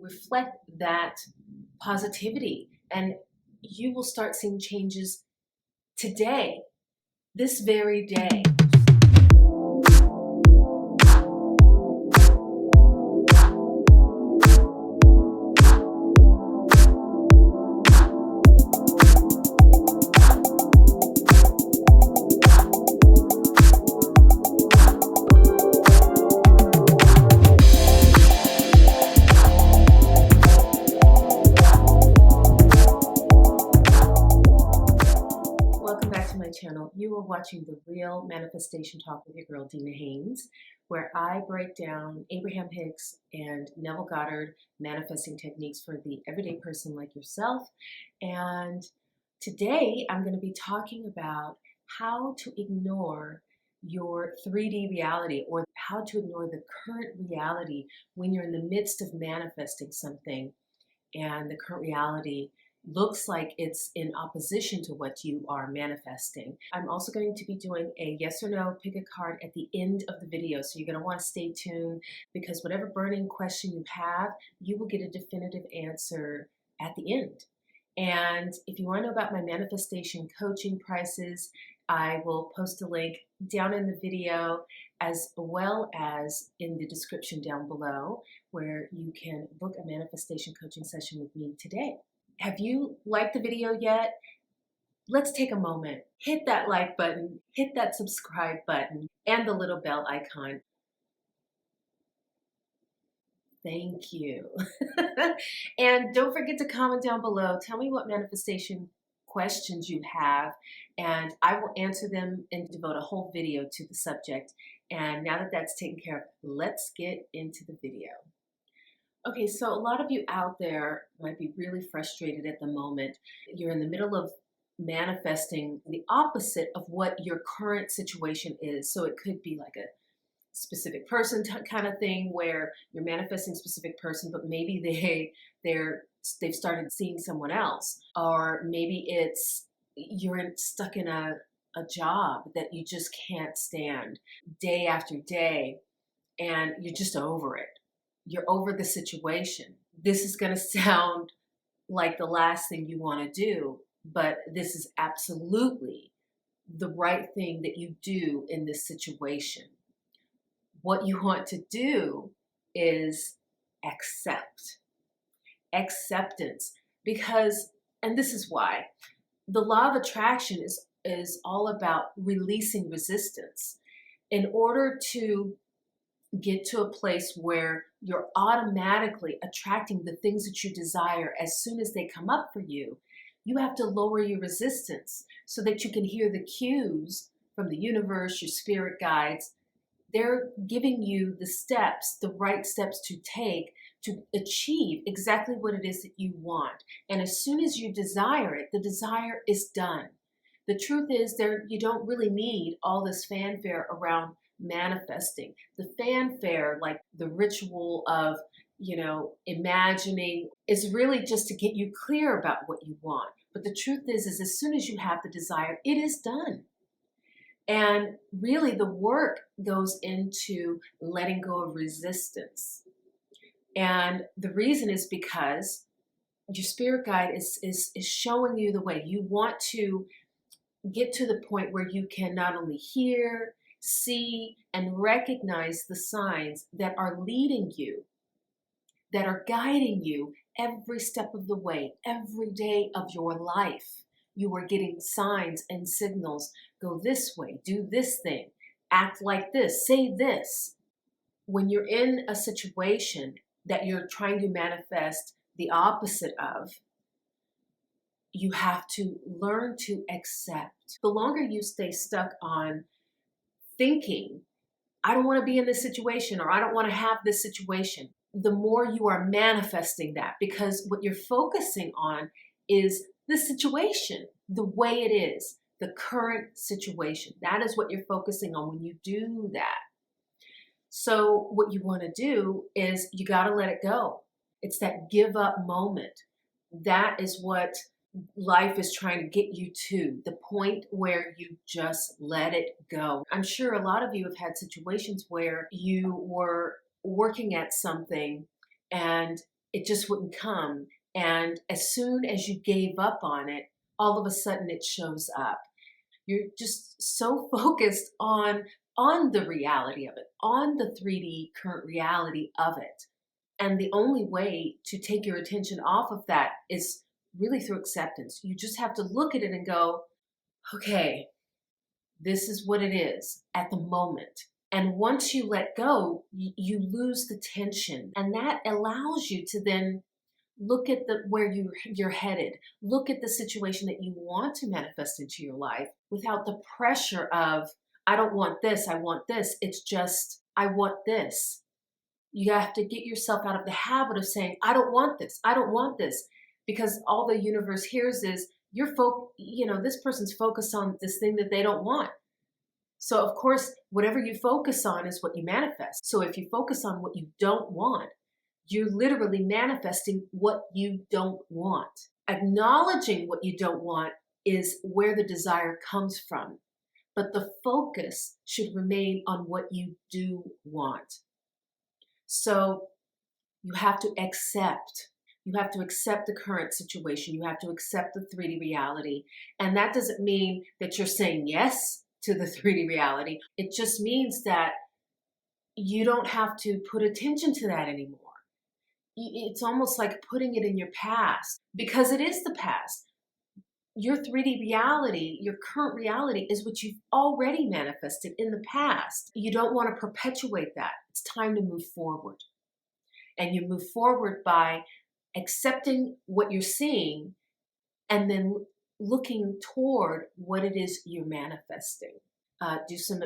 reflect that positivity, and you will start seeing changes today, this very day. Channel. You are watching The Real Manifestation Talk with your girl, Dina Haynes, where I break down Abraham Hicks and Neville Goddard manifesting techniques for the everyday person like yourself. And today I'm going to be talking about how to ignore your 3D reality, or how to ignore the current reality when you're in the midst of manifesting something and the current reality looks like it's in opposition to what you are manifesting. I'm also going to be doing a yes or no pick a card at the end of the video, so you're going to want to stay tuned, because whatever burning question you have, you will get a definitive answer at the end. And if you want to know about my manifestation coaching prices, I will post a link down in the video, as well as in the description down below, where you can book a manifestation coaching session with me today. Have you liked the video yet? Let's take a moment, hit that like button, hit that subscribe button, and the little bell icon. Thank you. And don't forget to comment down below. Tell me what manifestation questions you have, and I will answer them and devote a whole video to the subject. And now that that's taken care of, let's get into the video. Okay, so a lot of you out there might be really frustrated at the moment. You're in the middle of manifesting the opposite of what your current situation is. So it could be like a specific person kind of thing, where you're manifesting a specific person, but maybe they've started seeing someone else. Or maybe it's you're stuck in a job that you just can't stand day after day, and you're just over it. You're over the situation. This is going to sound like the last thing you want to do, but this is absolutely the right thing that you do in this situation. What you want to do is acceptance, because, and this is why, the law of attraction is all about releasing resistance. In order to get to a place where you're automatically attracting the things that you desire as soon as they come up for you, you have to lower your resistance so that you can hear the cues from the universe, your spirit guides. They're giving you the steps, the right steps to take to achieve exactly what it is that you want. And as soon as you desire it, the desire is done. The truth is, you don't really need all this fanfare around manifesting. The fanfare, like the ritual of, imagining, is really just to get you clear about what you want. But the truth is as soon as you have the desire, it is done. And really the work goes into letting go of resistance. And the reason is because your spirit guide is showing you the way. You want to get to the point where you can not only hear, see, and recognize the signs that are leading you, that are guiding you every step of the way, every day of your life. You are getting signs and signals. Go this way, do this thing, act like this, say this. When you're in a situation that you're trying to manifest the opposite of, you have to learn to accept. The longer you stay stuck on thinking, I don't want to be in this situation, or I don't want to have this situation, the more you are manifesting that, because what you're focusing on is the situation, the way it is, the current situation. That is what you're focusing on when you do that. So what you want to do is you got to let it go. It's that give up moment. That is what life is trying to get you to, the point where you just let it go. I'm sure a lot of you have had situations where you were working at something and it just wouldn't come. And as soon as you gave up on it, all of a sudden it shows up. You're just so focused on the reality of it, on the 3D current reality of it. And the only way to take your attention off of that is really through acceptance. You just have to look at it and go, okay, this is what it is at the moment. And once you let go, you lose the tension. And that allows you to then look at where you're headed. Look at the situation that you want to manifest into your life without the pressure of, I don't want this, I want this. It's just, I want this. You have to get yourself out of the habit of saying, I don't want this, I don't want this. Because all the universe hears is, this person's focused on this thing that they don't want. So of course, whatever you focus on is what you manifest. So if you focus on what you don't want, you're literally manifesting what you don't want. Acknowledging what you don't want is where the desire comes from. But the focus should remain on what you do want. So you have to accept. You have to accept the current situation. You have to accept the 3D reality. And that doesn't mean that you're saying yes to the 3D reality. It just means that you don't have to put attention to that anymore. It's almost like putting it in your past, because it is the past. Your 3D reality, your current reality, is what you've already manifested in the past. You don't want to perpetuate that. It's time to move forward. And you move forward by accepting what you're seeing and then looking toward what it is you're manifesting. Do some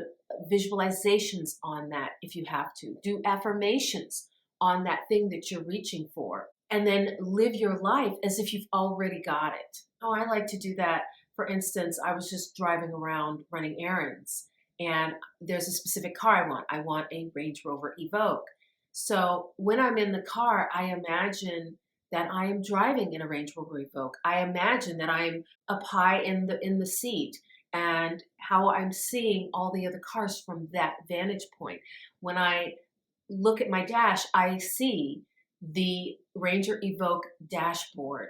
visualizations on that if you have to. Do affirmations on that thing that you're reaching for. And then live your life as if you've already got it. Oh, I like to do that. For instance, I was just driving around running errands, and there's a specific car I want. I want a Range Rover Evoque. So when I'm in the car, I imagine that I am driving in a Range Rover Evoque. I imagine that I'm up high in the seat, and how I'm seeing all the other cars from that vantage point. When I look at my dash, I see the Ranger Evoque dashboard.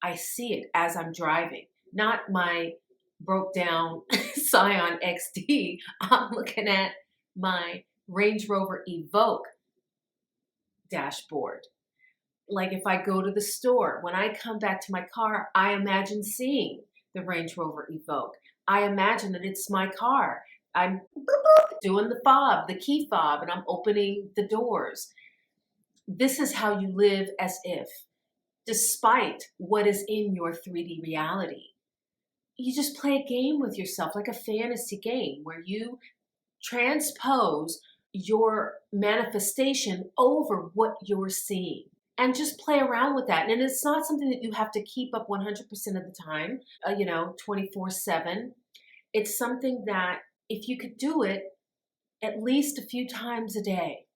I see it as I'm driving, not my broke down Scion XD. I'm looking at my Range Rover Evoque dashboard. Like if I go to the store, when I come back to my car, I imagine seeing the Range Rover Evoque. I imagine that it's my car. I'm doing the fob, the key fob, and I'm opening the doors. This is how you live as if, despite what is in your 3D reality. You just play a game with yourself, like a fantasy game where you transpose your manifestation over what you're seeing. And just play around with that. And it's not something that you have to keep up 100% of the time, 24/7. It's something that if you could do it at least a few times a day,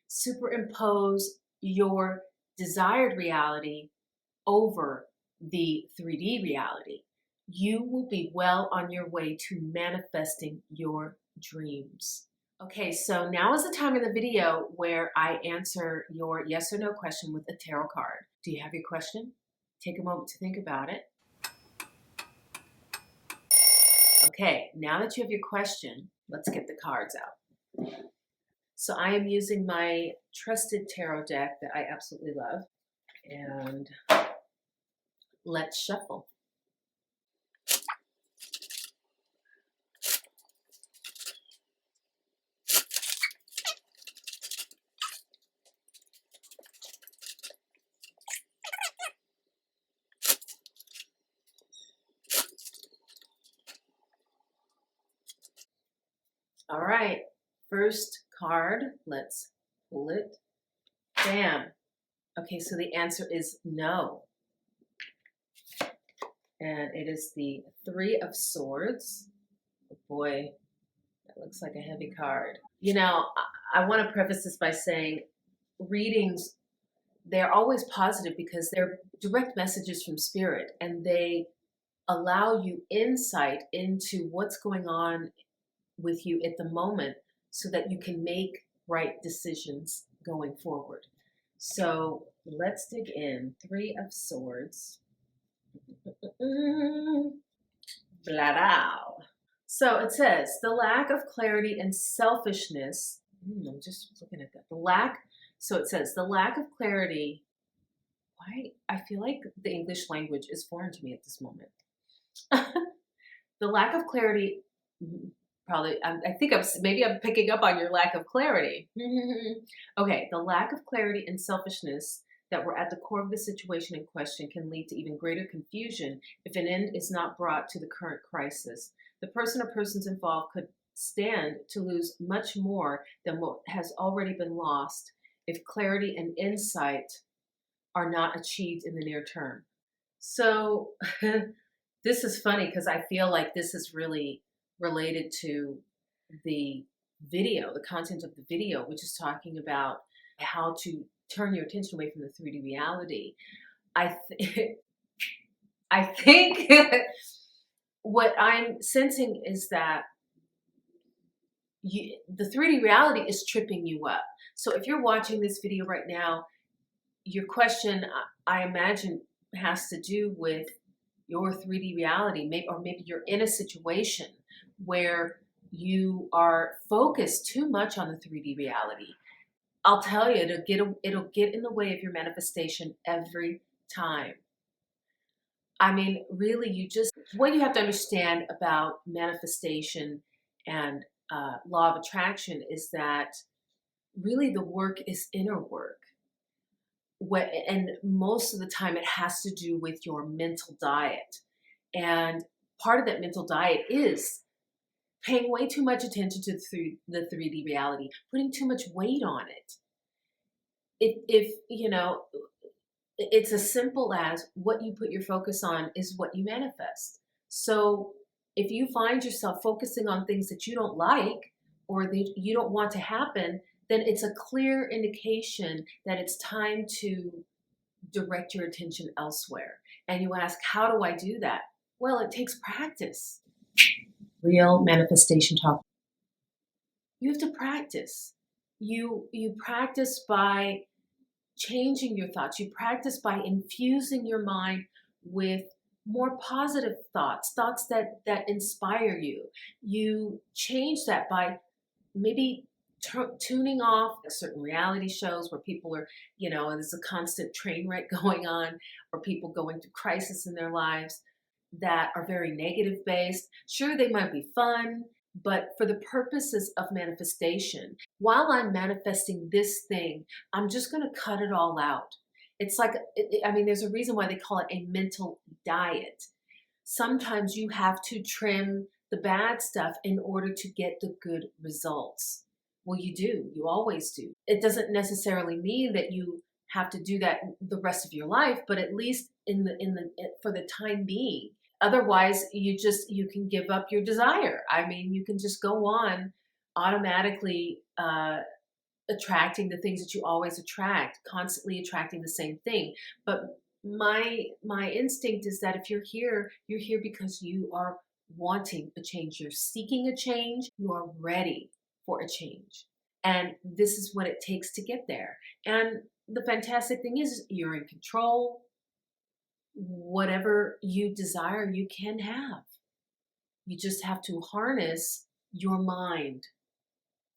superimpose your desired reality over the 3D reality, you will be well on your way to manifesting your dreams. Okay, so now is the time in the video where I answer your yes or no question with a tarot card. Do you have your question? Take a moment to think about it. Okay, now that you have your question, let's get the cards out. So I am using my trusted tarot deck that I absolutely love. And let's shuffle. All right, first card, let's pull it. Bam. Okay, so the answer is no. And it is the Three of Swords. Oh boy, that looks like a heavy card. You know, I want to preface this by saying readings, they're always positive because they're direct messages from spirit, and they allow you insight into what's going on with you at the moment so that you can make right decisions going forward. So Let's dig in. Three of Swords. Blah. So it says the lack of clarity and selfishness. I'm just looking at that. So it says the lack of clarity. Why? I feel like the English language is foreign to me at this moment. The lack of clarity. Probably, I think maybe I'm picking up on your lack of clarity. Okay, the lack of clarity and selfishness that were at the core of the situation in question can lead to even greater confusion if an end is not brought to the current crisis. The person or persons involved could stand to lose much more than what has already been lost if clarity and insight are not achieved in the near term. So this is funny because I feel like this is really related to the video, the content of the video, which is talking about how to turn your attention away from the 3D reality. I think what I'm sensing is that the 3D reality is tripping you up. So if you're watching this video right now, your question, I imagine, has to do with your 3D reality, or maybe you're in a situation where you are focused too much on the 3D reality. I'll tell you, it'll get in the way of your manifestation every time. I mean, really, what you have to understand about manifestation and law of attraction is that really the work is inner work. And most of the time it has to do with your mental diet. And part of that mental diet is paying way too much attention to the 3D reality, putting too much weight on it. If you know, it's as simple as what you put your focus on is what you manifest. So if you find yourself focusing on things that you don't like or that you don't want to happen, then it's a clear indication that it's time to direct your attention elsewhere. And you ask, how do I do that? Well, it takes practice. Real manifestation talk. You have to practice. You practice by changing your thoughts. You practice by infusing your mind with more positive thoughts that inspire you. You change that by maybe tuning off certain reality shows where people are, there's a constant train wreck going on, or people going through crisis in their lives that are very negative based. Sure, they might be fun, but for the purposes of manifestation, while I'm manifesting this thing, I'm just going to cut it all out. It's like, there's a reason why they call it a mental diet. Sometimes you have to trim the bad stuff in order to get the good results. Well, you do. You always do. It doesn't necessarily mean that you have to do that the rest of your life, but at least for the time being. Otherwise, you can give up your desire. You can just go on automatically attracting the things that you always attract, constantly attracting the same thing. But my instinct is that if you're here because you are wanting a change. You're seeking a change. You are ready for a change. And this is what it takes to get there. And the fantastic thing is you're in control. Whatever you desire, you can have. You just have to harness your mind.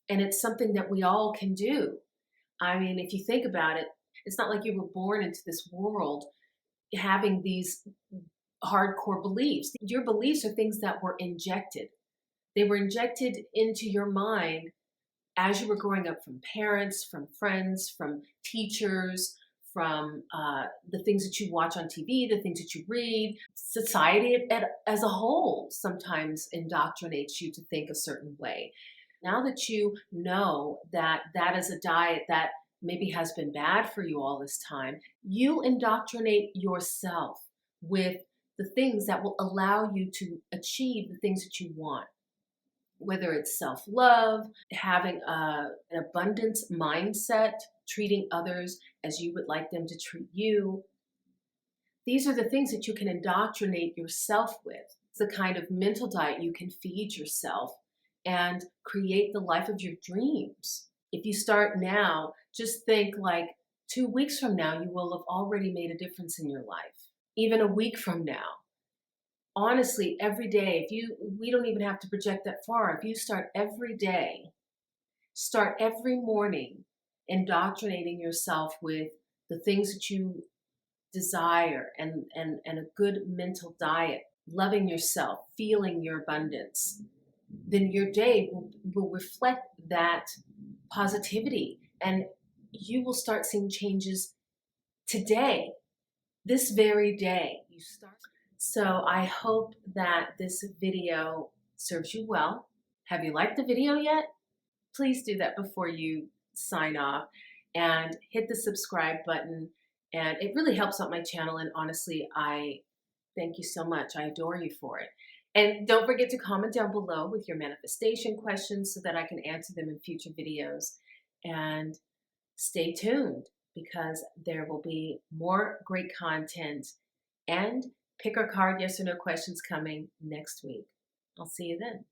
And it's something that we all can do. If you think about it, it's not like you were born into this world having these hardcore beliefs. Your beliefs are things that were injected. They were injected into your mind as you were growing up from parents, from friends, from teachers, from the things that you watch on TV, the things that you read. Society as a whole sometimes indoctrinates you to think a certain way. Now that you know that is a diet that maybe has been bad for you all this time, you indoctrinate yourself with the things that will allow you to achieve the things that you want. Whether it's self-love, having an abundance mindset, treating others as you would like them to treat you. These are the things that you can indoctrinate yourself with. It's the kind of mental diet you can feed yourself and create the life of your dreams. If you start now, just think like 2 weeks from now, you will have already made a difference in your life. Even a week from now. Honestly, every day, we don't even have to project that far. If you start every day, start every morning indoctrinating yourself with the things that you desire and a good mental diet, loving yourself, feeling your abundance, then your day will reflect that positivity, and you will start seeing changes today, this very day. So I hope that this video serves you well. Have you liked the video yet? Please do that before you sign off, and hit the subscribe button. And it really helps out my channel, and honestly, I thank you so much. I adore you for it. And don't forget to comment down below with your manifestation questions so that I can answer them in future videos. And stay tuned, because there will be more great content and pick or card yes or no questions coming next week. I'll see you then.